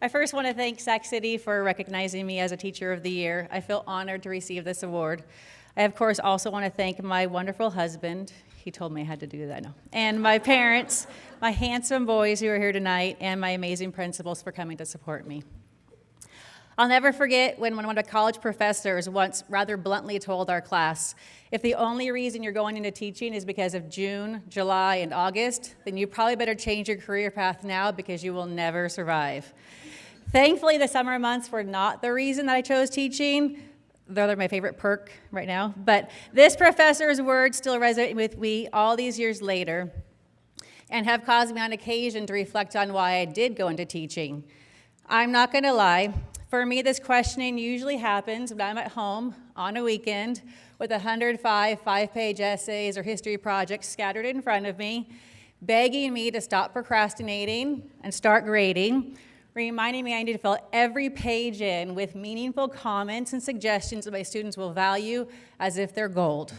I first want to thank Sac City for recognizing me as a Teacher of the Year. I feel honored to receive this award. I, of course, also want to thank my wonderful husband. He told me I had to do that, no. And my parents, my handsome boys who are here tonight, and my amazing principals for coming to support me. I'll never forget when one of the college professors once rather bluntly told our class, if the only reason you're going into teaching is because of June, July, and August, then you probably better change your career path now because you will never survive. Thankfully, the summer months were not the reason that I chose teaching, though they're my favorite perk right now, but this professor's words still resonate with me all these years later and have caused me on occasion to reflect on why I did go into teaching. I'm not gonna lie, for me, this questioning usually happens when I'm at home on a weekend with 105 5-page essays or history projects scattered in front of me, begging me to stop procrastinating and start grading, reminding me I need to fill every page in with meaningful comments and suggestions that my students will value as if they're gold.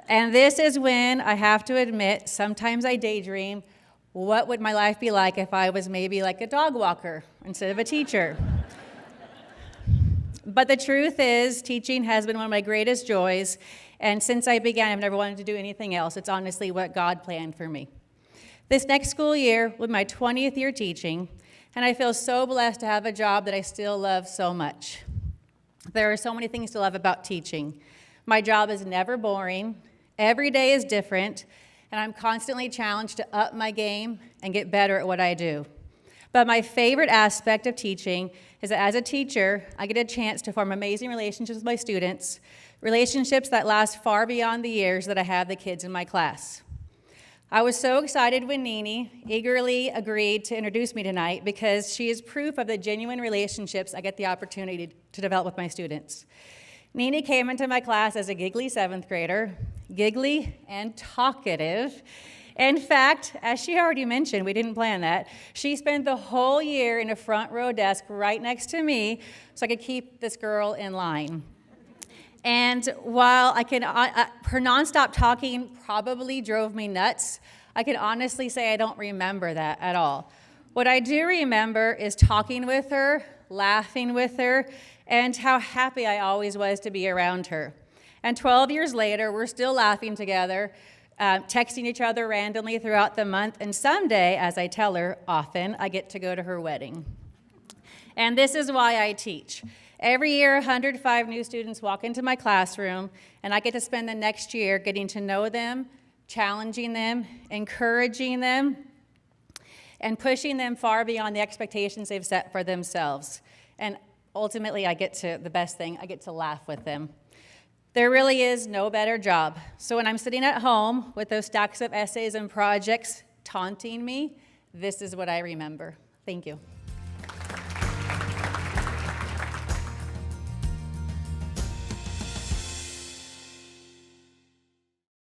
And this is when I have to admit, sometimes I daydream, what would my life be like if I was maybe like a dog walker instead of a teacher? But the truth is, teaching has been one of my greatest joys, and since I began, I've never wanted to do anything else. It's honestly what God planned for me. This next school year will be my 20th year teaching, and I feel so blessed to have a job that I still love so much. There are so many things to love about teaching. My job is never boring, every day is different, and I'm constantly challenged to up my game and get better at what I do. But my favorite aspect of teaching is that as a teacher, I get a chance to form amazing relationships with my students, relationships that last far beyond the years that I have the kids in my class. I was so excited when Nini eagerly agreed to introduce me tonight because she is proof of the genuine relationships I get the opportunity to develop with my students. Nini came into my class as a giggly 7th grader, giggly and talkative. In fact, as she already mentioned, we didn't plan that, she spent the whole year in a front row desk right next to me so I could keep this girl in line. And while her nonstop talking probably drove me nuts, I can honestly say I don't remember that at all. What I do remember is talking with her, laughing with her, and how happy I always was to be around her. And 12 years later, we're still laughing together, texting each other randomly throughout the month, and someday, as I tell her often, I get to go to her wedding. And this is why I teach. Every year, 105 new students walk into my classroom, and I get to spend the next year getting to know them, challenging them, encouraging them, and pushing them far beyond the expectations they've set for themselves. And ultimately, I get to laugh with them. There really is no better job. So when I'm sitting at home with those stacks of essays and projects taunting me, this is what I remember. Thank you.